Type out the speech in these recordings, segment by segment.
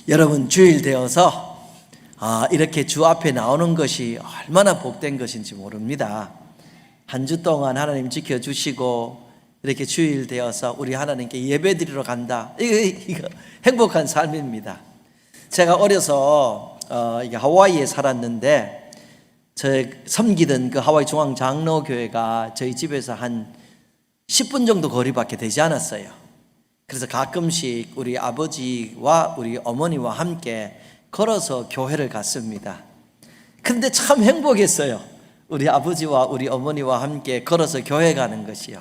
여러분, 주일 되어서 이렇게 주 앞에 나오는 것이 얼마나 복된 것인지 모릅니다. 한 주 동안 하나님 지켜주시고 이렇게 주일 되어서 우리 하나님께 예배드리러 간다. 이거 행복한 삶입니다. 제가 어려서 하와이에 살았는데 저 섬기던 그 하와이 중앙장로교회가 저희 집에서 한 10분 정도 거리밖에 되지 않았어요. 그래서 가끔씩 우리 아버지와 우리 어머니와 함께 걸어서 교회를 갔습니다. 근데 참 행복했어요. 우리 아버지와 우리 어머니와 함께 걸어서 교회 가는 것이요.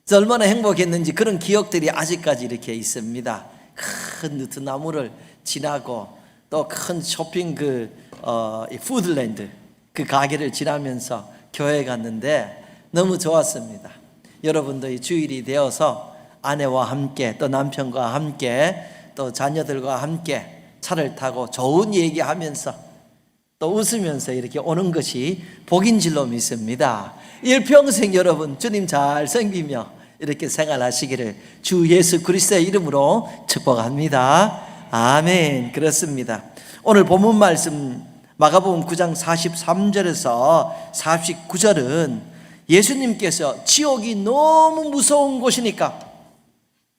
그래서 얼마나 행복했는지 그런 기억들이 아직까지 이렇게 있습니다. 큰 느티나무를 지나고 또 큰 쇼핑 푸드랜드 그 가게를 지나면서 교회에 갔는데 너무 좋았습니다. 여러분도 이 주일이 되어서 아내와 함께 또 남편과 함께 또 자녀들과 함께 차를 타고 좋은 얘기하면서 또 웃으면서 이렇게 오는 것이 복인 줄로 믿습니다. 일평생 여러분 주님 잘 섬기며 이렇게 생활하시기를 주 예수 그리스도의 이름으로 축복합니다. 아멘. 그렇습니다. 오늘 본문 말씀 마가복음 9장 43절에서 49절은 예수님께서 지옥이 너무 무서운 곳이니까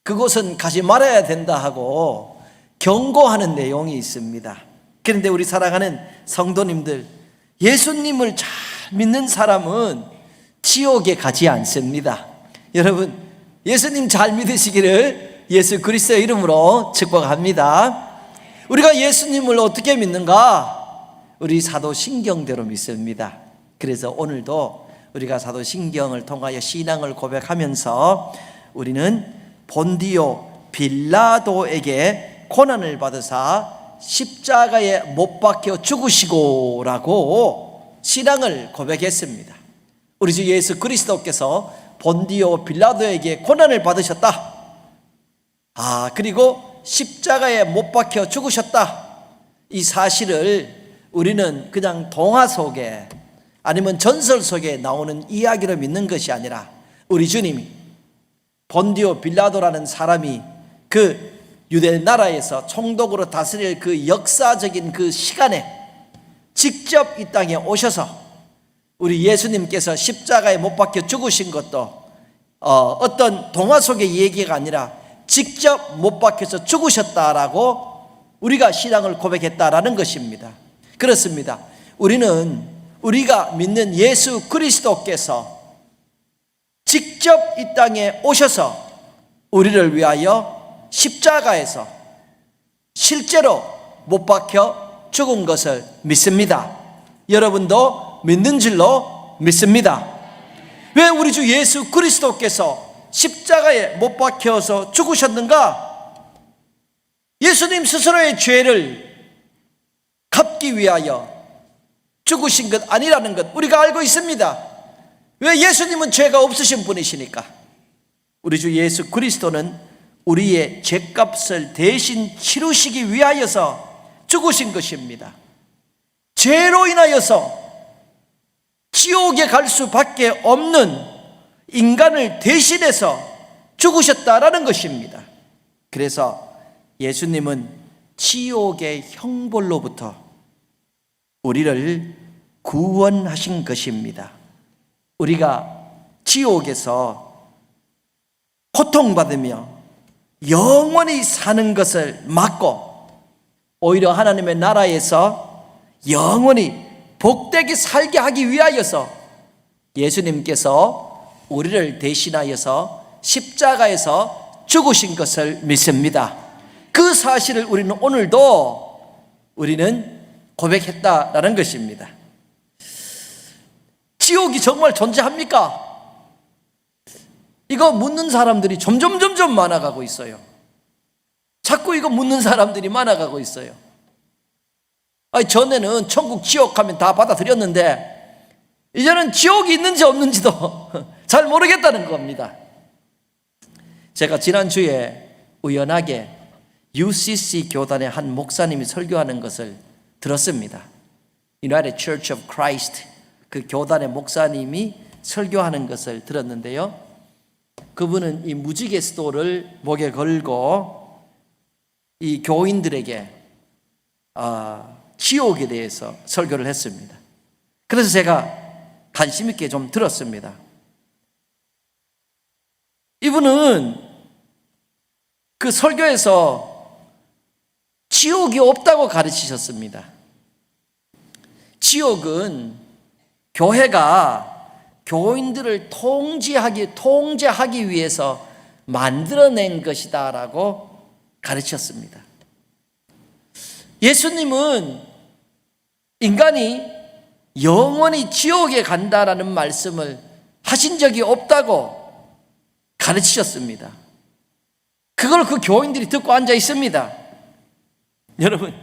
그곳은 가지 말아야 된다 하고 경고하는 내용이 있습니다. 그런데 우리 사랑하는 성도님들, 예수님을 잘 믿는 사람은 지옥에 가지 않습니다. 여러분, 예수님 잘 믿으시기를 예수 그리스도의 이름으로 축복합니다. 우리가 예수님을 어떻게 믿는가? 우리 사도신경대로 믿습니다. 그래서 오늘도 우리가 사도신경을 통하여 신앙을 고백하면서 우리는 본디오 빌라도에게 고난을 받으사 십자가에 못 박혀 죽으시고 라고 신앙을 고백했습니다. 우리 주 예수 그리스도께서 본디오 빌라도에게 고난을 받으셨다. 그리고 십자가에 못 박혀 죽으셨다. 이 사실을 우리는 그냥 동화 속에 아니면 전설 속에 나오는 이야기로 믿는 것이 아니라 우리 주님이 본디오 빌라도라는 사람이 그 유대 나라에서 총독으로 다스릴 그 역사적인 그 시간에 직접 이 땅에 오셔서 우리 예수님께서 십자가에 못 박혀 죽으신 것도 어떤 동화 속의 얘기가 아니라 직접 못 박혀서 죽으셨다라고 우리가 신앙을 고백했다라는 것입니다. 그렇습니다. 우리가 믿는 예수 그리스도께서 직접 이 땅에 오셔서 우리를 위하여 십자가에서 실제로 못 박혀 죽은 것을 믿습니다. 여러분도 믿는 줄로 믿습니다. 왜 우리 주 예수 그리스도께서 십자가에 못 박혀서 죽으셨는가? 예수님 스스로의 죄를 갚기 위하여 죽으신 것 아니라는 것 우리가 알고 있습니다. 왜? 예수님은 죄가 없으신 분이시니까. 우리 주 예수 그리스도는 우리의 죄값을 대신 치르시기 위하여서 죽으신 것입니다. 죄로 인하여서 지옥에 갈 수밖에 없는 인간을 대신해서 죽으셨다라는 것입니다. 그래서 예수님은 지옥의 형벌로부터 우리를 구원하신 것입니다. 우리가 지옥에서 고통받으며 영원히 사는 것을 막고 오히려 하나님의 나라에서 영원히 복되게 살게 하기 위하여서 예수님께서 우리를 대신하여서 십자가에서 죽으신 것을 믿습니다. 그 사실을 우리는 오늘도 고백했다라는 것입니다. 지옥이 정말 존재합니까? 이거 묻는 사람들이 점점 많아가고 있어요. 자꾸 이거 묻는 사람들이 많아가고 있어요. 전에는 천국 지옥 하면 다 받아들였는데 이제는 지옥이 있는지 없는지도 잘 모르겠다는 겁니다. 제가 지난주에 우연하게 UCC 교단의 한 목사님이 설교하는 것을 들었습니다. United Church of Christ 그 교단의 목사님이 설교하는 것을 들었는데요. 그분은 이 무지개 스토를 목에 걸고 이 교인들에게 지옥에 대해서 설교를 했습니다. 그래서 제가 관심 있게 좀 들었습니다. 이분은 그 설교에서 지옥이 없다고 가르치셨습니다. 지옥은 교회가 교인들을 통제하기 위해서 만들어낸 것이다라고 가르쳤습니다. 예수님은 인간이 영원히 지옥에 간다라는 말씀을 하신 적이 없다고 가르치셨습니다. 그걸 그 교인들이 듣고 앉아 있습니다. 여러분,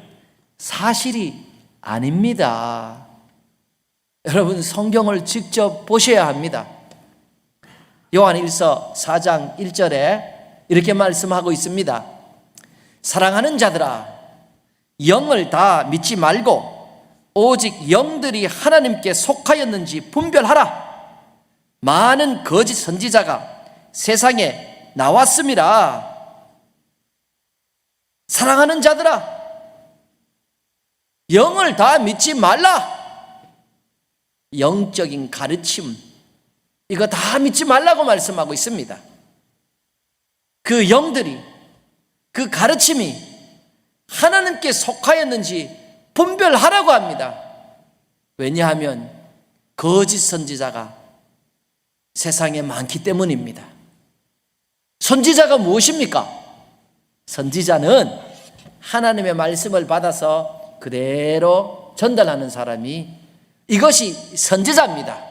사실이 아닙니다. 여러분, 성경을 직접 보셔야 합니다. 요한일서 4장 1절에 이렇게 말씀하고 있습니다. 사랑하는 자들아, 영을 다 믿지 말고 오직 영들이 하나님께 속하였는지 분별하라. 많은 거짓 선지자가 세상에 나왔습니다. 사랑하는 자들아, 영을 다 믿지 말라. 영적인 가르침, 이거 다 믿지 말라고 말씀하고 있습니다. 그 영들이, 그 가르침이 하나님께 속하였는지 분별하라고 합니다. 왜냐하면 거짓 선지자가 세상에 많기 때문입니다. 선지자가 무엇입니까? 선지자는 하나님의 말씀을 받아서 그대로 전달하는 사람이, 이것이 선지자입니다.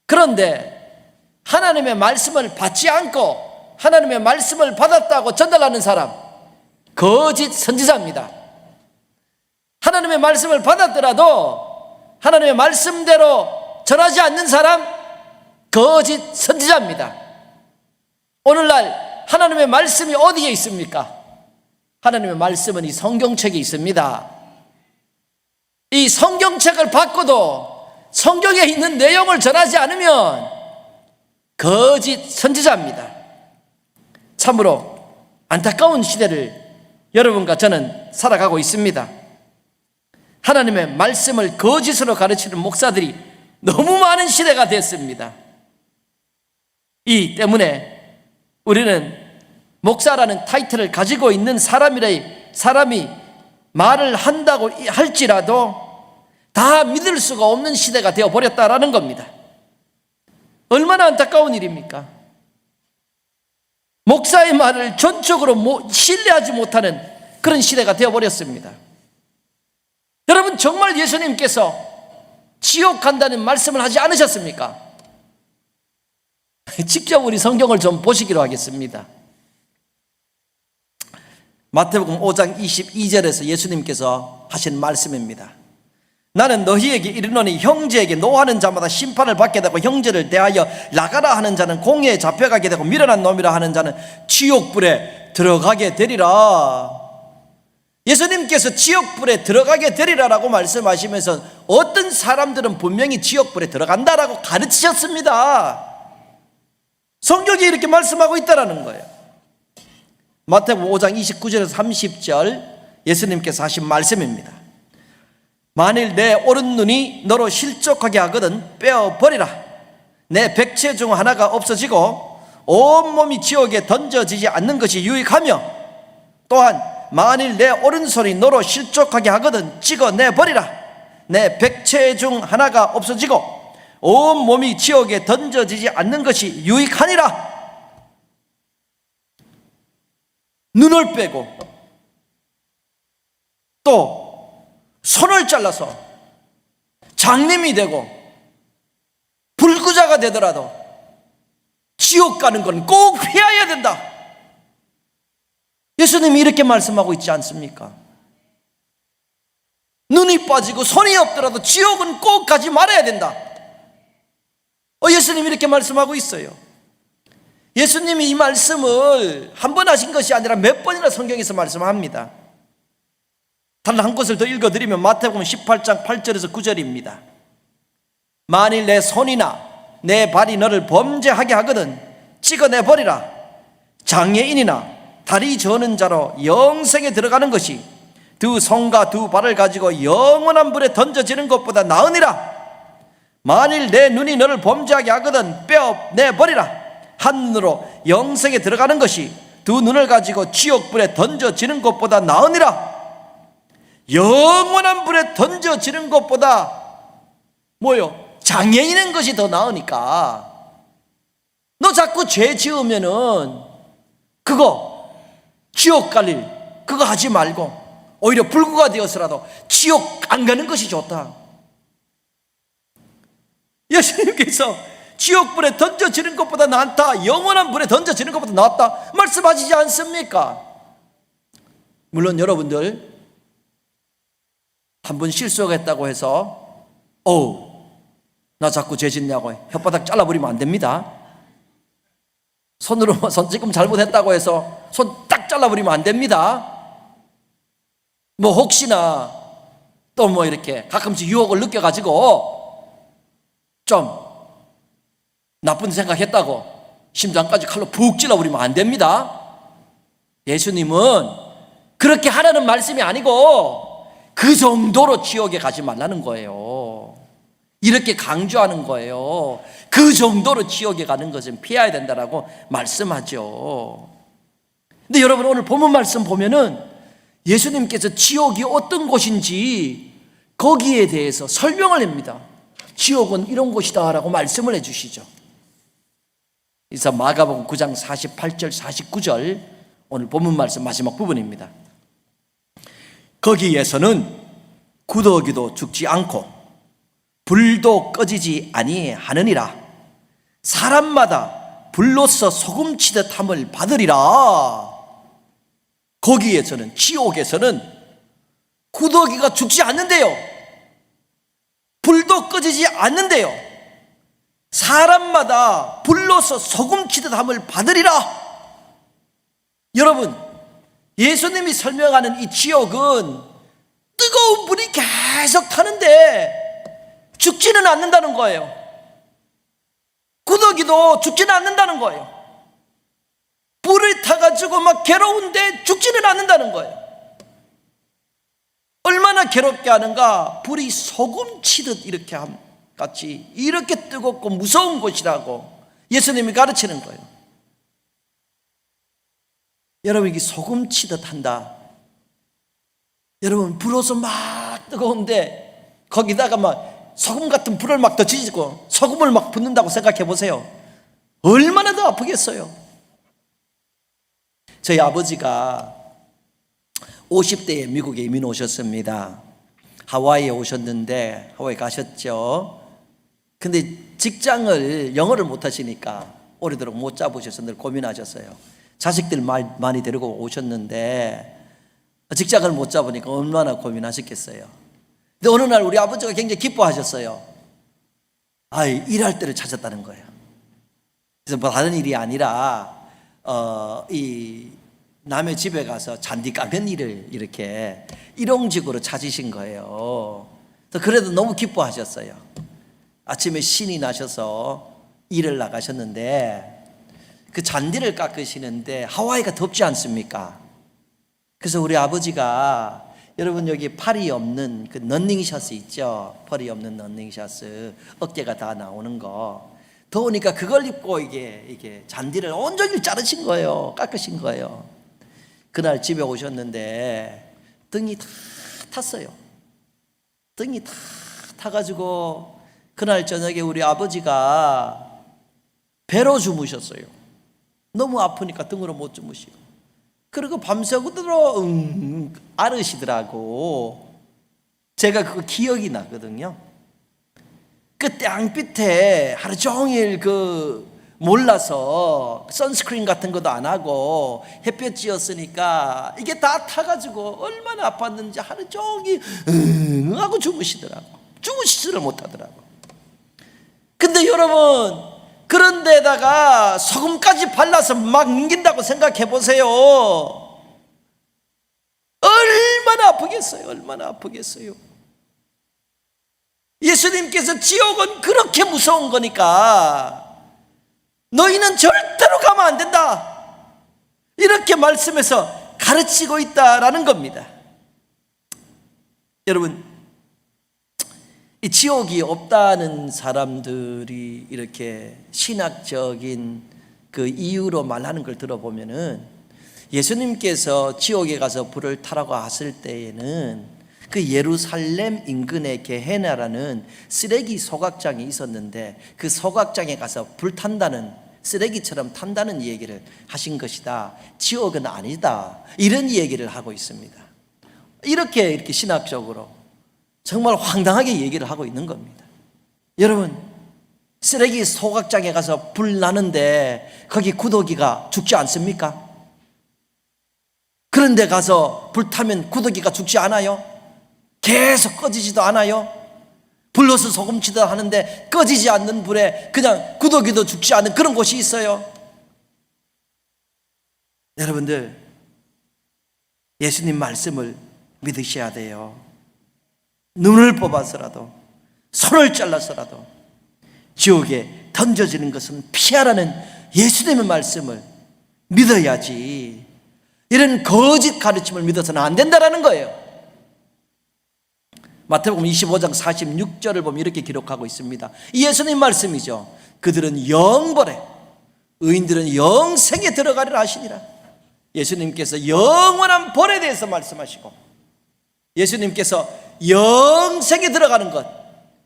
그런데 하나님의 말씀을 받지 않고 하나님의 말씀을 받았다고 전달하는 사람, 거짓 선지자입니다. 하나님의 말씀을 받았더라도 하나님의 말씀대로 전하지 않는 사람, 거짓 선지자입니다. 오늘날 하나님의 말씀이 어디에 있습니까? 하나님의 말씀은 이 성경책에 있습니다. 이 성경책을 받고도 성경에 있는 내용을 전하지 않으면 거짓 선지자입니다. 참으로 안타까운 시대를 여러분과 저는 살아가고 있습니다. 하나님의 말씀을 거짓으로 가르치는 목사들이 너무 많은 시대가 됐습니다. 이 때문에 우리는 목사라는 타이틀을 가지고 있는 사람이 말을 한다고 할지라도 다 믿을 수가 없는 시대가 되어버렸다라는 겁니다. 얼마나 안타까운 일입니까? 목사의 말을 전적으로 신뢰하지 못하는 그런 시대가 되어버렸습니다. 여러분, 정말 예수님께서 지옥 간다는 말씀을 하지 않으셨습니까? 직접 우리 성경을 좀 보시기로 하겠습니다. 마태복음 5장 22절에서 예수님께서 하신 말씀입니다. 나는 너희에게 이르노니 형제에게 노하는 자마다 심판을 받게 되고 형제를 대하여 나가라 하는 자는 공회에 잡혀가게 되고 미련한 놈이라 하는 자는 지옥불에 들어가게 되리라. 예수님께서 지옥불에 들어가게 되리라라고 말씀하시면서 어떤 사람들은 분명히 지옥불에 들어간다라고 가르치셨습니다. 성경이 이렇게 말씀하고 있다라는 거예요. 마태복음 5장 29절에서 30절 예수님께서 하신 말씀입니다. 만일 내 오른눈이 너로 실족하게 하거든 빼어버리라. 내 백체 중 하나가 없어지고 온몸이 지옥에 던져지지 않는 것이 유익하며, 또한 만일 내 오른손이 너로 실족하게 하거든 찍어내버리라. 내 백체 중 하나가 없어지고 온몸이 지옥에 던져지지 않는 것이 유익하니라. 눈을 빼고 또 손을 잘라서 장님이 되고 불구자가 되더라도 지옥 가는 건 꼭 피해야 된다. 예수님이 이렇게 말씀하고 있지 않습니까? 눈이 빠지고 손이 없더라도 지옥은 꼭 가지 말아야 된다. 예수님이 이렇게 말씀하고 있어요. 예수님이 이 말씀을 한 번 하신 것이 아니라 몇 번이나 성경에서 말씀합니다. 다른 한 곳을 더 읽어드리면 마태복음 18장 8절에서 9절입니다. 만일 내 손이나 내 발이 너를 범죄하게 하거든 찍어내버리라. 장애인이나 다리 저는 자로 영생에 들어가는 것이 두 손과 두 발을 가지고 영원한 불에 던져지는 것보다 나으니라. 만일 내 눈이 너를 범죄하게 하거든 빼어내버리라. 한 눈으로 영생에 들어가는 것이 두 눈을 가지고 지옥 불에 던져지는 것보다 나으니라. 영원한 불에 던져지는 것보다 뭐요? 장애인인 것이 더 나으니까. 너 자꾸 죄 지으면은 그거 지옥 갈 일 그거 하지 말고 오히려 불구가 되어서라도 지옥 안 가는 것이 좋다. 예수님께서 지옥 불에 던져지는 것보다 낫다, 영원한 불에 던져지는 것보다 낫다 말씀하시지 않습니까? 물론 여러분들 한 번 실수했다고 해서 나 자꾸 죄 짓냐고 혓바닥 잘라버리면 안 됩니다. 손으로 손지금 잘못했다고 해서 손 딱 잘라버리면 안 됩니다. 뭐 혹시나 또 뭐 이렇게 가끔씩 유혹을 느껴가지고 좀 나쁜 생각했다고 심장까지 칼로 푹 찔러버리면 안 됩니다. 예수님은 그렇게 하라는 말씀이 아니고 그 정도로 지옥에 가지 말라는 거예요. 이렇게 강조하는 거예요. 그 정도로 지옥에 가는 것은 피해야 된다라고 말씀하죠. 근데 여러분 오늘 본문 말씀 보면은 예수님께서 지옥이 어떤 곳인지 거기에 대해서 설명을 합니다. 지옥은 이런 곳이다 라고 말씀을 해주시죠. 그래서 마가복음 9장 48절 49절 오늘 본문 말씀 마지막 부분입니다. 거기에서는 구더기도 죽지 않고 불도 꺼지지 아니하느니라. 사람마다 불로서 소금치듯 함을 받으리라. 거기에서는, 지옥에서는 구더기가 죽지 않는데요, 불도 꺼지지 않는데요, 사람마다 불로서 소금치듯 함을 받으리라. 여러분, 예수님이 설명하는 이 지옥은 뜨거운 불이 계속 타는데 죽지는 않는다는 거예요. 구더기도 죽지는 않는다는 거예요. 불을 타가지고 막 괴로운데 죽지는 않는다는 거예요. 얼마나 괴롭게 하는가? 불이 소금치듯 이렇게 같이 이렇게 뜨겁고 무서운 곳이라고 예수님이 가르치는 거예요. 여러분, 이게 소금치듯 한다. 여러분, 불어서 막 뜨거운데 거기다가 막 소금 같은 불을 막 더 지지고 소금을 막 붓는다고 생각해 보세요. 얼마나 더 아프겠어요. 저희 아버지가 50대에 미국에 이민 오셨습니다. 하와이에 오셨는데 하와이 가셨죠. 근데 직장을 영어를 못 하시니까 오래도록 못 잡으셔서 늘 고민하셨어요. 자식들 많이 데리고 오셨는데 직장을 못 잡으니까 얼마나 고민하셨겠어요. 근데 어느 날 우리 아버지가 굉장히 기뻐하셨어요. 일할 때를 찾았다는 거예요. 그래서 뭐 다른 일이 아니라 이 남의 집에 가서 잔디 깎는 일을 이렇게 일용직으로 찾으신 거예요. 그래도 너무 기뻐하셨어요. 아침에 신이 나셔서 일을 나가셨는데 그 잔디를 깎으시는데 하와이가 덥지 않습니까? 그래서 우리 아버지가, 여러분 여기 팔이 없는 그 런닝샷스 있죠? 팔이 없는 런닝샷스, 어깨가 다 나오는 거, 더우니까 그걸 입고 이게 잔디를 온종일 자르신 거예요. 깎으신 거예요. 그날 집에 오셨는데 등이 다 탔어요. 등이 다 타가지고 그날 저녁에 우리 아버지가 배로 주무셨어요. 너무 아프니까 등으로 못 주무시고. 그리고 밤새고들어 앓으시더라고. 제가 그거 기억이 나거든요. 그 땅빛에 하루 종일 몰라서 선스크린 같은 것도 안 하고 햇볕 쬐었으니까 이게 다 타가지고 얼마나 아팠는지 하루 종일 하고 주무시더라고. 주무시지를 못하더라고. 근데 여러분, 그런데다가 소금까지 발라서 막 넘긴다고 생각해 보세요. 얼마나 아프겠어요. 얼마나 아프겠어요. 예수님께서 지옥은 그렇게 무서운 거니까 너희는 절대로 가면 안 된다, 이렇게 말씀해서 가르치고 있다라는 겁니다. 여러분, 이 지옥이 없다는 사람들이 이렇게 신학적인 그 이유로 말하는 걸 들어보면은, 예수님께서 지옥에 가서 불을 타라고 하실 때에는 그 예루살렘 인근에 게헤나라는 쓰레기 소각장이 있었는데, 그 소각장에 가서 불 탄다는, 쓰레기처럼 탄다는 얘기를 하신 것이다. 지옥은 아니다, 이런 얘기를 하고 있습니다. 이렇게 신학적으로 정말 황당하게 얘기를 하고 있는 겁니다. 여러분, 쓰레기 소각장에 가서 불 나는데 거기 구더기가 죽지 않습니까? 그런데 가서 불 타면 구더기가 죽지 않아요? 계속 꺼지지도 않아요? 불러서 소금치다 하는데 꺼지지 않는 불에 그냥 구더기도 죽지 않는 그런 곳이 있어요. 여러분들, 예수님 말씀을 믿으셔야 돼요. 눈을 뽑아서라도, 손을 잘라서라도 지옥에 던져지는 것은 피하라는 예수님의 말씀을 믿어야지, 이런 거짓 가르침을 믿어서는 안 된다는 거예요. 마태복음 25장 46절을 보면 이렇게 기록하고 있습니다. 이 예수님 말씀이죠. 그들은 영벌에, 의인들은 영생에 들어가리라 하시니라. 예수님께서 영원한 벌에 대해서 말씀하시고, 예수님께서 영생에 들어가는 것,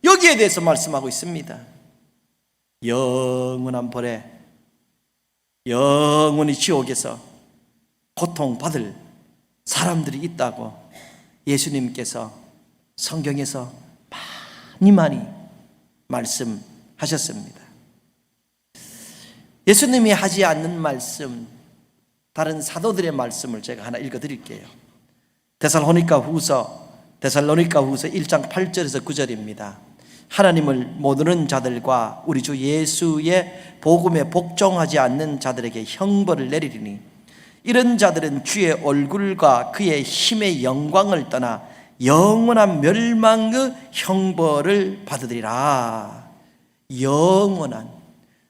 여기에 대해서 말씀하고 있습니다. 영원한 벌에, 영원히 지옥에서 고통받을 사람들이 있다고 예수님께서 성경에서 많이 말씀하셨습니다. 예수님이 하지 않는 말씀, 다른 사도들의 말씀을 제가 하나 읽어드릴게요. 데살로니가 후서 1장 8절에서 9절입니다. 하나님을 모르는 자들과 우리 주 예수의 복음에 복종하지 않는 자들에게 형벌을 내리리니, 이런 자들은 주의 얼굴과 그의 힘의 영광을 떠나 영원한 멸망의 형벌을 받으리라. 영원한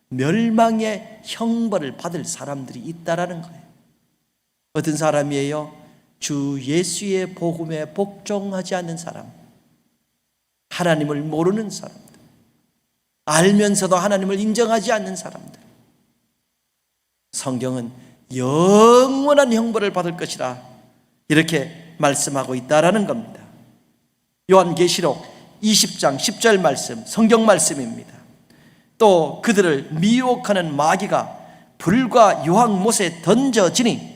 멸망의 형벌을 받을 사람들이 있다라는 거예요. 어떤 사람이에요? 주 예수의 복음에 복종하지 않는 사람, 하나님을 모르는 사람들, 알면서도 하나님을 인정하지 않는 사람들. 성경은 영원한 형벌을 받을 것이라 이렇게 말씀하고 있다라는 겁니다. 요한계시록 20장 10절 말씀, 성경 말씀입니다. 또 그들을 미혹하는 마귀가 불과 유황못에 던져지니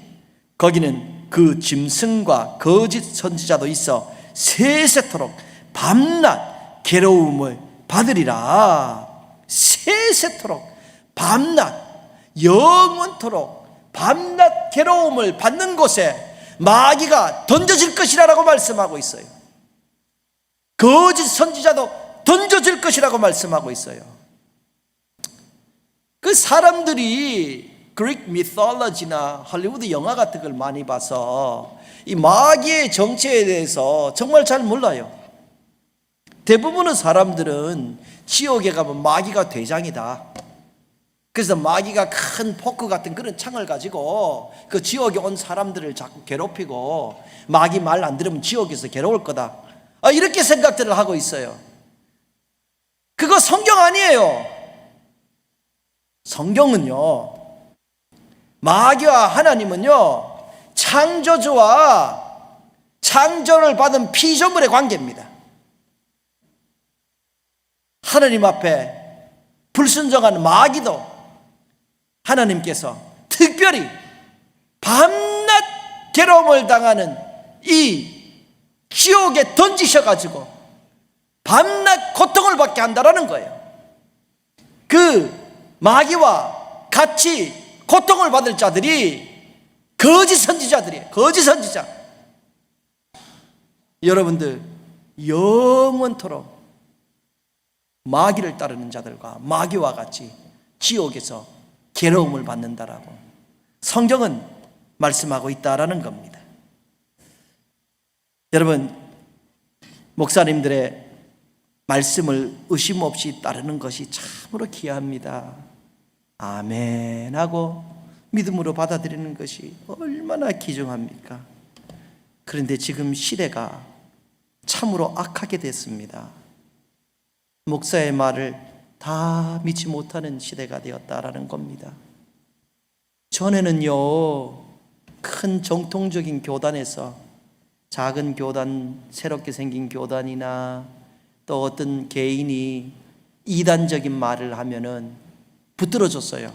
거기는 그 짐승과 거짓 선지자도 있어 세세토록 밤낮 괴로움을 받으리라. 세세토록, 밤낮, 영원토록 밤낮 괴로움을 받는 곳에 마귀가 던져질 것이라고 말씀하고 있어요. 거짓 선지자도 던져질 것이라고 말씀하고 있어요. 그 사람들이 그릭 미톨로지나 할리우드 영화 같은 걸 많이 봐서 이 마귀의 정체에 대해서 정말 잘 몰라요. 대부분의 사람들은 지옥에 가면 마귀가 대장이다, 그래서 마귀가 큰 포크 같은 그런 창을 가지고 그 지옥에 온 사람들을 자꾸 괴롭히고, 마귀 말 안 들으면 지옥에서 괴로울 거다, 이렇게 생각들을 하고 있어요. 그거 성경 아니에요. 성경은요, 마귀와 하나님은요, 창조주와 창조를 받은 피조물의 관계입니다. 하나님 앞에 불순종한 마귀도 하나님께서 특별히 밤낮 괴로움을 당하는 이 지옥에 던지셔가지고 밤낮 고통을 받게 한다라는 거예요. 그 마귀와 같이 고통을 받을 자들이 거짓 선지자들이에요. 거짓 선지자. 여러분들, 영원토록 마귀를 따르는 자들과 마귀와 같이 지옥에서 괴로움을 받는다라고 성경은 말씀하고 있다라는 겁니다. 여러분, 목사님들의 말씀을 의심 없이 따르는 것이 참으로 귀합니다. 아멘 하고 믿음으로 받아들이는 것이 얼마나 귀중합니까? 그런데 지금 시대가 참으로 악하게 됐습니다. 목사의 말을 다 믿지 못하는 시대가 되었다라는 겁니다. 전에는요, 큰 정통적인 교단에서 작은 교단, 새롭게 생긴 교단이나 또 어떤 개인이 이단적인 말을 하면은 붙들어줬어요.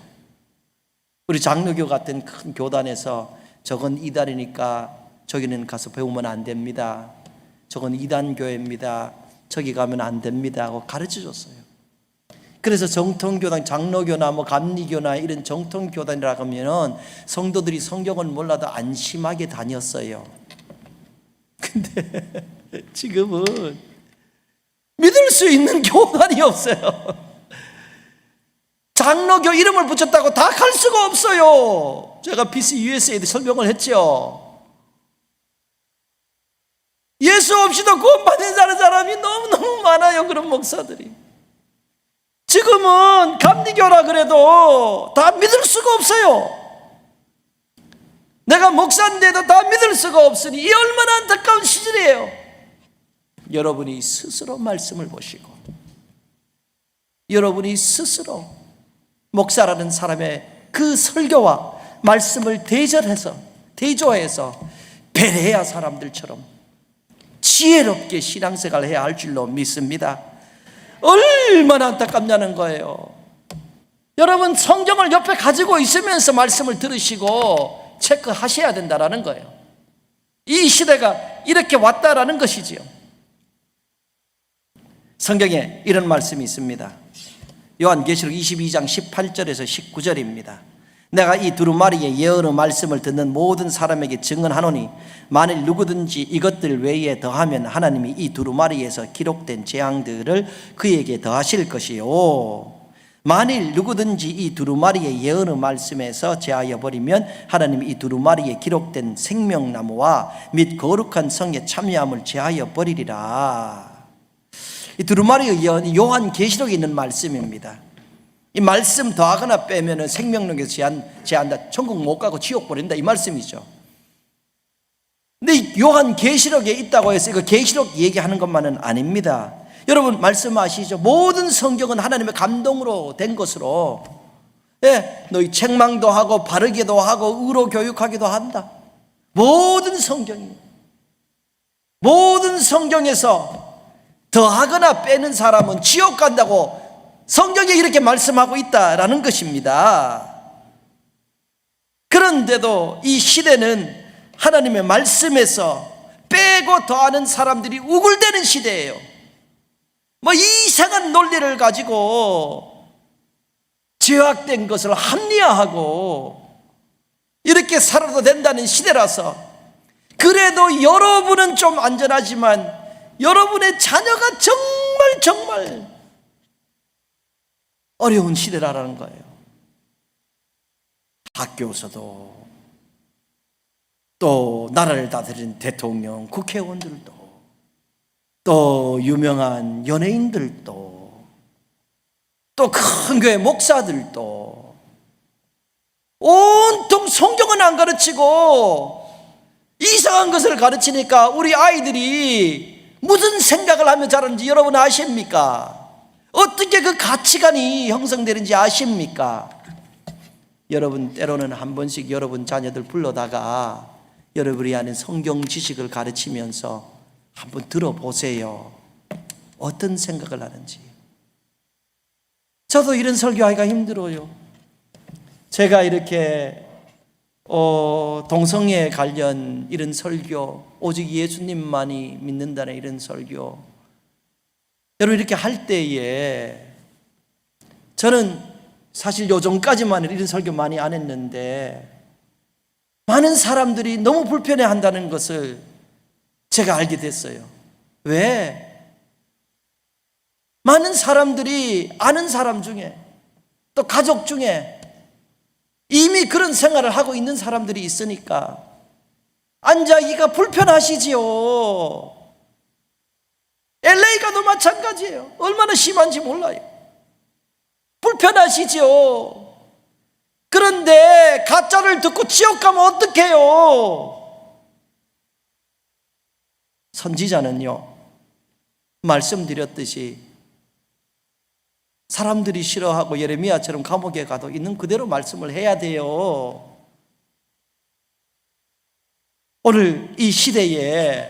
우리 장로교 같은 큰 교단에서 저건 이단이니까 저기는 가서 배우면 안 됩니다. 저건 이단교회입니다. 저기 가면 안 됩니다 하고 가르쳐줬어요. 그래서 정통교단, 장로교나 감리교나 이런 정통교단이라 하면은 성도들이 성경을 몰라도 안심하게 다녔어요. 근데 지금은 믿을 수 있는 교단이 없어요. 장로교 이름을 붙였다고 다 갈 수가 없어요. 제가 BCUSA에도 설명을 했죠. 예수 없이도 구원받는 사람이 너무너무 많아요. 그런 목사들이. 지금은 감리교라 그래도 다 믿을 수가 없어요. 내가 목사인데도 다 믿을 수가 없으니 이 얼마나 안타까운 시절이에요. 여러분이 스스로 말씀을 보시고 여러분이 스스로 목사라는 사람의 그 설교와 말씀을 대조해서 베레아 사람들처럼 지혜롭게 신앙생활을 해야 할 줄로 믿습니다. 얼마나 안타깝냐는 거예요. 여러분 성경을 옆에 가지고 있으면서 말씀을 들으시고 체크하셔야 된다라는 거예요. 이 시대가 이렇게 왔다라는 것이지요. 성경에 이런 말씀이 있습니다. 요한계시록 22장 18절에서 19절입니다. 내가 이 두루마리의 예언의 말씀을 듣는 모든 사람에게 증언하노니 만일 누구든지 이것들 외에 더하면 하나님이 이 두루마리에서 기록된 재앙들을 그에게 더하실 것이요 만일 누구든지 이 두루마리의 예언의 말씀에서 제하여 버리면 하나님이 이 두루마리에 기록된 생명나무와 및 거룩한 성에 참여함을 제하여 버리리라. 이 두루마리의 예언이 요한계시록에 있는 말씀입니다. 이 말씀 더하거나 빼면 생명력에서 제한다, 천국 못 가고 지옥 버린다 이 말씀이죠. 근데 요한계시록에 있다고 해서 이거 계시록 얘기하는 것만은 아닙니다. 여러분 말씀하시죠. 모든 성경은 하나님의 감동으로 된 것으로 너희 책망도 하고 바르게도 하고 의로 교육하기도 한다. 모든 성경에서 더하거나 빼는 사람은 지옥 간다고 성경에 이렇게 말씀하고 있다라는 것입니다. 그런데도 이 시대는 하나님의 말씀에서 빼고 더하는 사람들이 우글대는 시대예요. 이상한 논리를 가지고 죄악된 것을 합리화하고 이렇게 살아도 된다는 시대라서 그래도 여러분은 좀 안전하지만 여러분의 자녀가 정말 어려운 시대라는 거예요. 학교에서도 또 나라를 다스리는 대통령, 국회의원들도 또 유명한 연예인들도 또 큰 교회 목사들도 온통 성경은 안 가르치고 이상한 것을 가르치니까 우리 아이들이 무슨 생각을 하며 자라는지 여러분 아십니까? 어떻게 그 가치관이 형성되는지 아십니까? 여러분 때로는 한 번씩 여러분 자녀들 불러다가 여러분이 아는 성경 지식을 가르치면서 한번 들어보세요. 어떤 생각을 하는지. 저도 이런 설교하기가 힘들어요. 제가 이렇게 동성애 관련 이런 설교, 오직 예수님만이 믿는다는 이런 설교, 여러분 이렇게 할 때에 저는 사실 요즘까지만 이런 설교 많이 안 했는데 많은 사람들이 너무 불편해한다는 것을 제가 알게 됐어요. 왜? 많은 사람들이 아는 사람 중에 또 가족 중에 이미 그런 생활을 하고 있는 사람들이 있으니까 앉아있기가 불편하시지요. LA가도 마찬가지예요. 얼마나 심한지 몰라요. 불편하시지요. 그런데 가짜를 듣고 지옥 가면 어떡해요? 선지자는요 말씀드렸듯이 사람들이 싫어하고 예레미야처럼 감옥에 가도 있는 그대로 말씀을 해야 돼요. 오늘 이 시대에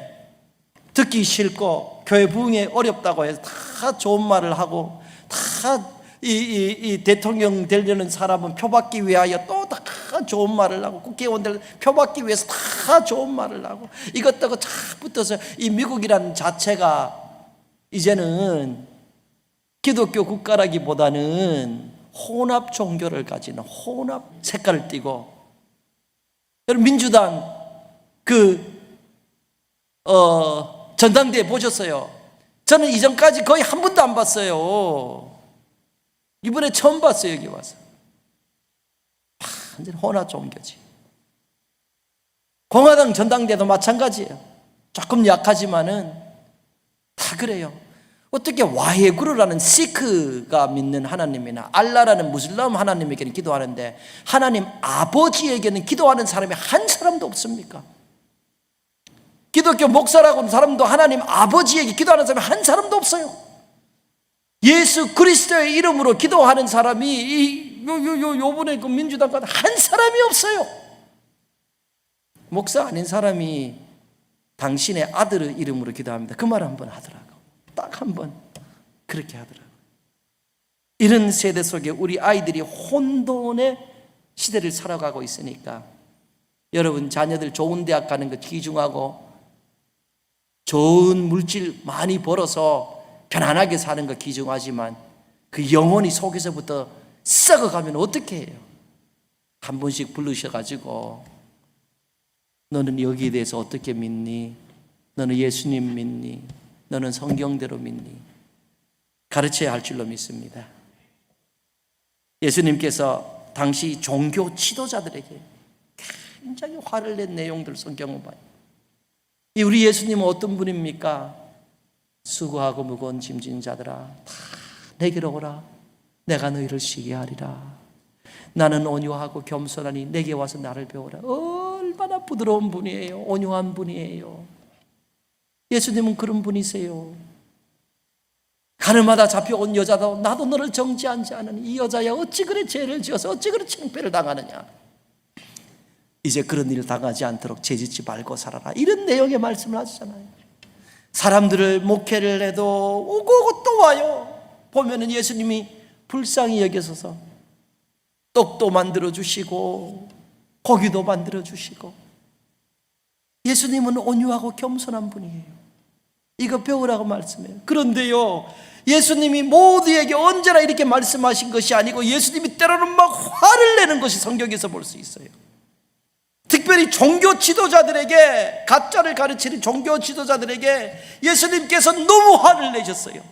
듣기 싫고 교회 부흥이 어렵다고 해서 다 좋은 말을 하고 다 이 대통령 되려는 사람은 표 받기 위하여 또 다 좋은 말을 하고 국회의원들 표 받기 위해서 다 좋은 말을 하고 이것저것 쫙 붙어서 이 미국이라는 자체가 이제는 기독교 국가라기보다는 혼합 종교를 가지는 혼합 색깔을 띠고, 여러분 민주당 전당대회 보셨어요? 저는 이전까지 거의 한 번도 안 봤어요. 이번에 처음 봤어요. 여기 와서 완전 혼합 종교지. 공화당 전당대회도 마찬가지예요. 조금 약하지만은 다 그래요. 어떻게 와헤구르라는 시크가 믿는 하나님이나 알라라는 무슬림 하나님에게는 기도하는데 하나님 아버지에게는 기도하는 사람이 한 사람도 없습니까? 기독교 목사라고 하는 사람도 하나님 아버지에게 기도하는 사람이 한 사람도 없어요. 예수 그리스도의 이름으로 기도하는 사람이 요번에 그 민주당과 한 사람이 없어요. 목사 아닌 사람이 당신의 아들의 이름으로 기도합니다. 그 말을 한번 하더라고. 딱 한 번 그렇게 하더라고. 이런 세대 속에 우리 아이들이 혼돈의 시대를 살아가고 있으니까 여러분 자녀들 좋은 대학 가는 거 귀중하고 좋은 물질 많이 벌어서 편안하게 사는 거 귀중하지만 그 영혼이 속에서부터 썩어가면 어떻게 해요? 한 번씩 부르셔가지고 너는 여기에 대해서 어떻게 믿니? 너는 예수님 믿니? 너는 성경대로 믿니? 가르쳐야 할 줄로 믿습니다. 예수님께서 당시 종교 지도자들에게 굉장히 화를 낸 내용들 성경을 봐요. 우리 예수님은 어떤 분입니까? 수고하고 무거운 짐진 자들아 다 내게로 오라. 내가 너희를 쉬게 하리라. 나는 온유하고 겸손하니 내게 와서 나를 배우라. 얼마나 부드러운 분이에요. 온유한 분이에요. 예수님은 그런 분이세요. 가늠하다 잡혀온 여자도 나도 너를 정죄하지 않으니 이 여자야 어찌 그래 죄를 지어서 어찌 그래 창피를 당하느냐. 이제 그런 일을 당하지 않도록 죄짓지 말고 살아라. 이런 내용의 말씀을 하시잖아요. 사람들을 목회를 해도 오고 또 와요. 보면은 예수님이 불쌍히 여기셔서 떡도 만들어 주시고 고기도 만들어 주시고 예수님은 온유하고 겸손한 분이에요. 이거 배우라고 말씀해요. 그런데요 예수님이 모두에게 언제나 이렇게 말씀하신 것이 아니고 예수님이 때로는 막 화를 내는 것이 성경에서 볼 수 있어요. 특별히 종교 지도자들에게, 가짜를 가르치는 종교 지도자들에게 예수님께서 너무 화를 내셨어요.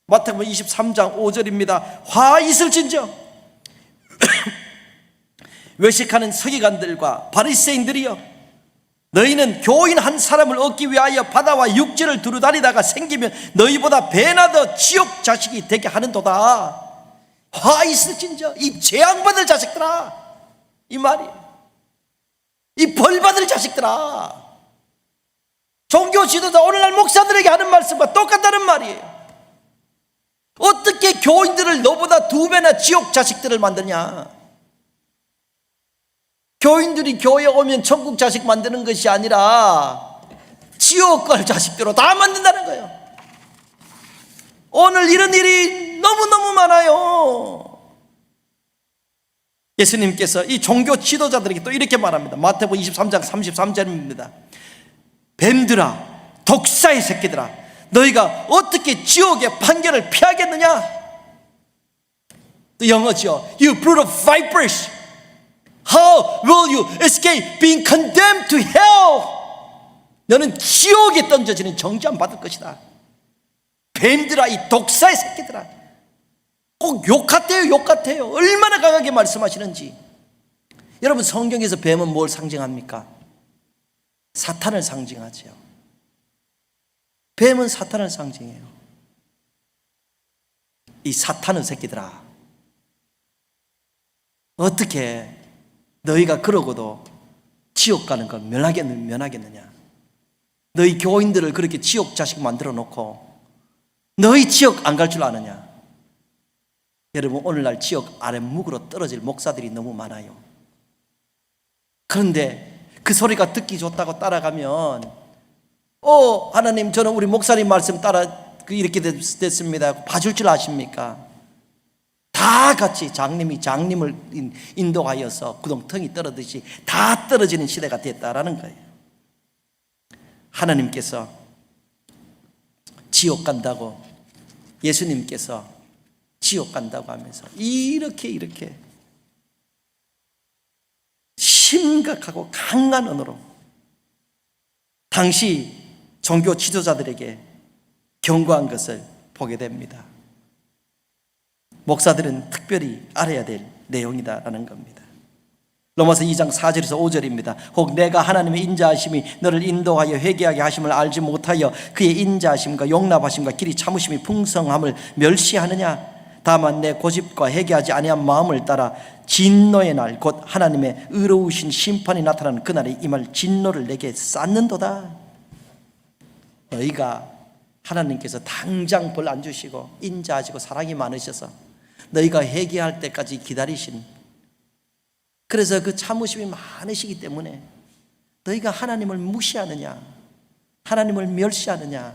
마태복음 23장 5절입니다. 화 있을진저 외식하는 서기관들과 바리새인들이여, 너희는 교인 한 사람을 얻기 위하여 바다와 육지를 두루다니다가 생기면 너희보다 배나 더 지옥 자식이 되게 하는도다. 화 있을진저, 이 재앙받을 자식들아, 이 말이에요. 이 벌받을 자식들아. 종교 지도자 오늘날 목사들에게 하는 말씀과 똑같다는 말이에요. 어떻게 교인들을 너보다 2배나 지옥 자식들을 만드냐. 교인들이 교회에 오면 천국 자식 만드는 것이 아니라 지옥 갈 자식들로 다 만든다는 거예요. 오늘 이런 일이 너무너무 많아요. 예수님께서 이 종교 지도자들에게 또 이렇게 말합니다. 마태복음 23장 33절입니다. 뱀들아, 독사의 새끼들아, 너희가 어떻게 지옥의 판결을 피하겠느냐? 또 영어죠. You brood of vipers, how will you escape being condemned to hell? 너는 지옥에 던져지는 정죄함 받을 것이다. 뱀들아, 이 독사의 새끼들아. 꼭 욕 같아요. 욕 같아요. 얼마나 강하게 말씀하시는지. 여러분 성경에서 뱀은 뭘 상징합니까? 사탄을 상징하죠. 뱀은 사탄을 상징해요. 이 사탄의 새끼들아, 어떻게 너희가 그러고도 지옥 가는 걸 면하겠느냐. 너희 교인들을 그렇게 지옥 자식 만들어 놓고 너희 지옥 안 갈 줄 아느냐? 여러분, 오늘날 지옥 아랫목으로 떨어질 목사들이 너무 많아요. 그런데 그 소리가 듣기 좋다고 따라가면 하나님, 저는 우리 목사님 말씀 따라 이렇게 됐습니다. 봐줄 줄 아십니까? 다 같이 장님을 인도하여서 구덩텅이 떨어듯이 다 떨어지는 시대가 됐다라는 거예요. 하나님께서 지옥 간다고, 예수님께서 지옥 간다고 하면서 이렇게 심각하고 강한 언어로 당시 종교 지도자들에게 경고한 것을 보게 됩니다. 목사들은 특별히 알아야 될 내용이다라는 겁니다. 로마서 2장 4절에서 5절입니다. 혹 내가 하나님의 인자하심이 너를 인도하여 회개하게 하심을 알지 못하여 그의 인자하심과 용납하심과 길이 참으심이 풍성함을 멸시하느냐? 다만 내 고집과 회개하지 아니한 마음을 따라 진노의 날 곧 하나님의 의로우신 심판이 나타나는 그날에 임할 진노를 내게 쌓는도다. 너희가 하나님께서 당장 벌 안 주시고 인자하시고 사랑이 많으셔서 너희가 회개할 때까지 기다리신, 그래서 그 참으심이 많으시기 때문에 너희가 하나님을 무시하느냐, 하나님을 멸시하느냐,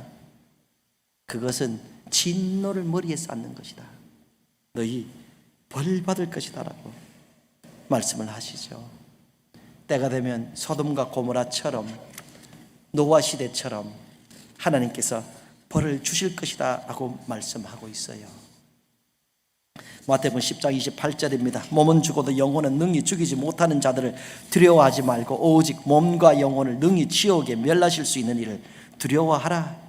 그것은 진노를 머리에 쌓는 것이다. 너희 벌 받을 것이다 라고 말씀을 하시죠. 때가 되면 소돔과 고모라처럼, 노아 시대처럼 하나님께서 벌을 주실 것이다 라고 말씀하고 있어요. 마태복음 10장 28절입니다. 몸은 죽어도 영혼은 능히 죽이지 못하는 자들을 두려워하지 말고 오직 몸과 영혼을 능히 지옥에 멸하실 수 있는 이를 두려워하라.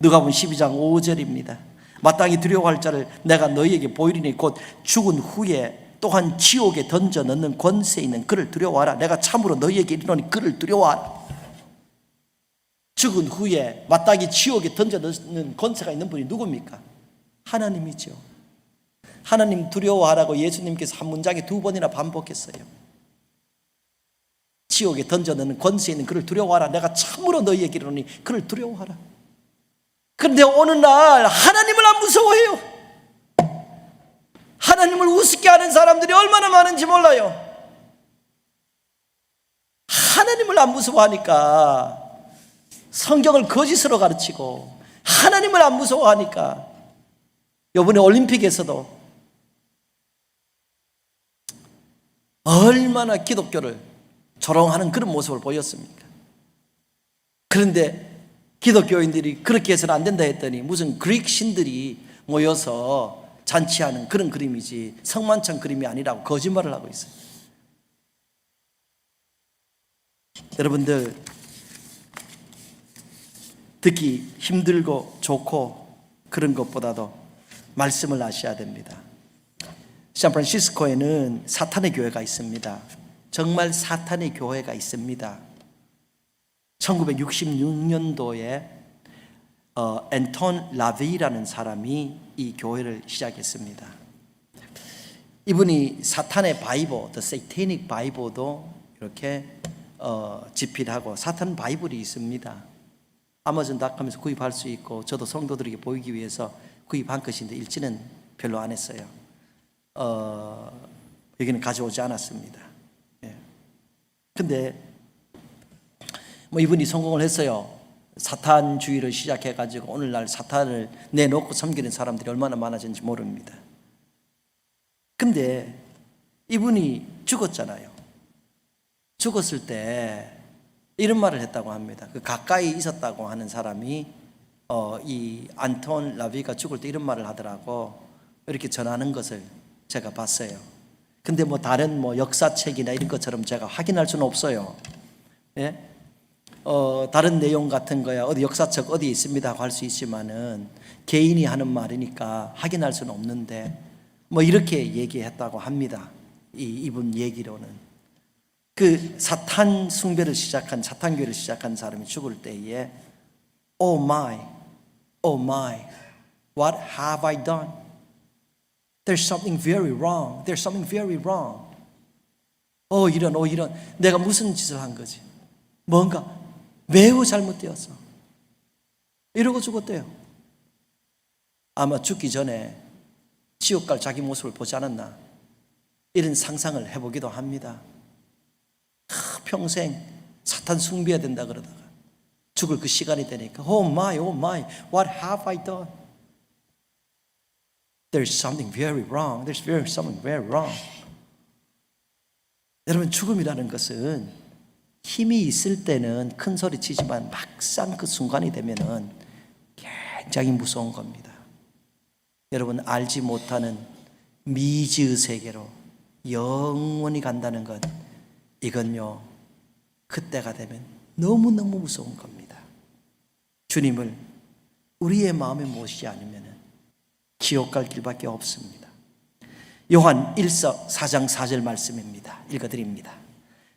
누가복음 12장 5절입니다. 마땅히 두려워할 자를 내가 너희에게 보이리니 곧 죽은 후에 또한 지옥에 던져 넣는 권세 있는 그를 두려워하라. 내가 참으로 너희에게 이르노니 그를 두려워하라. 죽은 후에 마땅히 지옥에 던져 넣는 권세가 있는 분이 누굽니까? 하나님이죠. 하나님 두려워하라고 예수님께서 한 문장에 2번이나 반복했어요. 지옥에 던져 넣는 권세 있는 그를 두려워하라. 내가 참으로 너희에게 이르노니 그를 두려워하라. 그런데 어느 날 하나님을 안 무서워해요. 하나님을 우습게 하는 사람들이 얼마나 많은지 몰라요. 하나님을 안 무서워하니까 성경을 거짓으로 가르치고, 하나님을 안 무서워하니까 이번에 올림픽에서도 얼마나 기독교를 조롱하는 그런 모습을 보였습니까? 그런데 기독교인들이 그렇게 해서는 안 된다 했더니 무슨 그릭 신들이 모여서 잔치하는 그런 그림이지 성만찬 그림이 아니라고 거짓말을 하고 있어요. 여러분들, 듣기 힘들고 좋고 그런 것보다도 말씀을 아셔야 됩니다. 샌프란시스코에는 사탄의 교회가 있습니다. 정말 사탄의 교회가 있습니다. 1966년도에 앤톤 라베이라는 사람이 이 교회를 시작했습니다. 이분이 사탄의 바이블, The Satanic Bible도 이렇게 집필하고, 사탄 바이블이 있습니다. 아마존닷컴에서 구입할 수 있고, 저도 성도들에게 보이기 위해서 구입한 것인데 읽지는 별로 안 했어요. 여기는 가져오지 않았습니다. 근데 이분이 성공을 했어요. 사탄주의를 시작해가지고 오늘날 사탄을 내놓고 섬기는 사람들이 얼마나 많아졌는지 모릅니다. 근데 이분이 죽었잖아요. 죽었을 때 이런 말을 했다고 합니다. 그 가까이 있었다고 하는 사람이 이 안톤 라비가 죽을 때 이런 말을 하더라고. 이렇게 전하는 것을 제가 봤어요. 근데 다른 역사책이나 이런 것처럼 제가 확인할 수는 없어요. 예? 다른 내용 같은 거야 어디 역사책 어디 있습니다 할 수 있지만은 개인이 하는 말이니까 확인할 수는 없는데 이렇게 얘기했다고 합니다. 이분 얘기로는 그 사탄 숭배를 시작한, 사탄교회를 시작한 사람이 죽을 때에 Oh my, what have I done? There's something very wrong. There's something very wrong. 이런 내가 무슨 짓을 한 거지? 뭔가 매우 잘못되었어. 이러고 죽었대요. 아마 죽기 전에 지옥 갈 자기 모습을 보지 않았나, 이런 상상을 해보기도 합니다. 평생 사탄 숭배해야 된다 그러다가 죽을 그 시간이 되니까 oh my, what have I done? There's something very wrong. There's something very wrong. 여러분, 죽음이라는 것은 힘이 있을 때는 큰 소리 치지만 막상 그 순간이 되면은 굉장히 무서운 겁니다. 여러분, 알지 못하는 미지의 세계로 영원히 간다는 것, 이건요 그때가 되면 너무너무 무서운 겁니다. 주님을 우리의 마음에 모시지 않으면 지옥 갈 길밖에 없습니다. 요한 1서 4장 4절 말씀입니다. 읽어드립니다.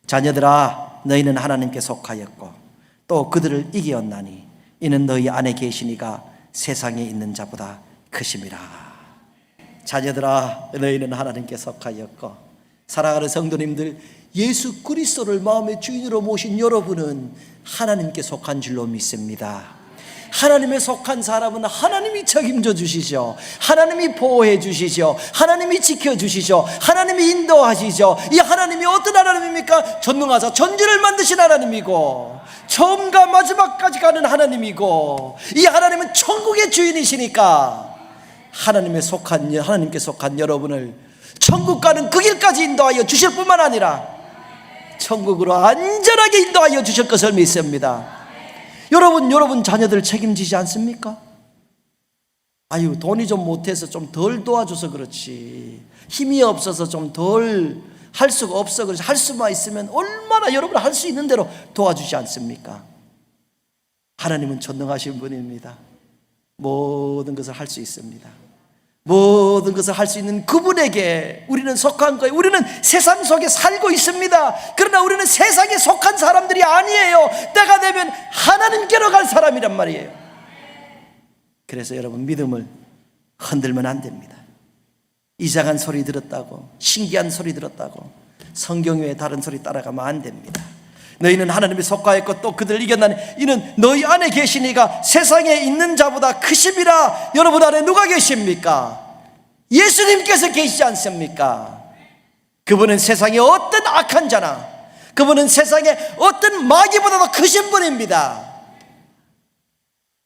자녀들아, 너희는 하나님께 속하였고 또 그들을 이기었나니 이는 너희 안에 계시니가 세상에 있는 자보다 크심이라. 자녀들아, 너희는 하나님께 속하였고, 사랑하는 성도님들, 예수 그리스도를 마음의 주인으로 모신 여러분은 하나님께 속한 줄로 믿습니다. 하나님에 속한 사람은 하나님이 책임져 주시죠. 하나님이 보호해 주시죠. 하나님이 지켜 주시죠. 하나님이 인도하시죠. 이 하나님이 어떤 하나님입니까? 전능하사 천지를 만드신 하나님이고 처음과 마지막까지 가는 하나님이고, 이 하나님은 천국의 주인이시니까 하나님께 속한 여러분을 천국 가는 그 길까지 인도하여 주실 뿐만 아니라 천국으로 안전하게 인도하여 주실 것을 믿습니다. 여러분 자녀들 책임지지 않습니까? 아유, 돈이 좀 못해서 좀 덜 도와줘서 그렇지, 힘이 없어서 좀 덜 할 수가 없어 그렇지, 할 수만 있으면 얼마나 여러분 할 수 있는 대로 도와주지 않습니까? 하나님은 전능하신 분입니다. 모든 것을 할 수 있습니다. 모든 것을 할 수 있는 그분에게 우리는 속한 거예요. 우리는 세상 속에 살고 있습니다. 그러나 우리는 세상에 속한 사람들이 아니에요. 때가 되면 하나님께로 갈 사람이란 말이에요. 그래서 여러분, 믿음을 흔들면 안 됩니다. 이상한 소리 들었다고, 신기한 소리 들었다고 성경 외에 다른 소리 따라가면 안 됩니다. 너희는 하나님의 속하였고 또 그들을 이겼나니 이는 너희 안에 계시니가 세상에 있는 자보다 크심이라. 여러분 안에 누가 계십니까? 예수님께서 계시지 않습니까? 그분은 세상에 어떤 악한 자나, 그분은 세상에 어떤 마귀보다도 크신 분입니다.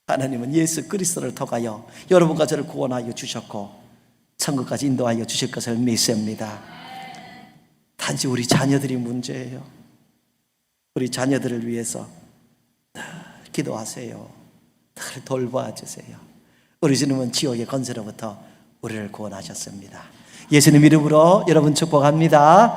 하나님은 예수 그리스도를 통하여 여러분과 저를 구원하여 주셨고 천국까지 인도하여 주실 것을 믿습니다. 단지 우리 자녀들이 문제예요. 우리 자녀들을 위해서 늘 기도하세요. 늘 돌봐 주세요. 우리 주님은 지옥의 권세로부터 우리를 구원하셨습니다. 예수님 이름으로 여러분 축복합니다.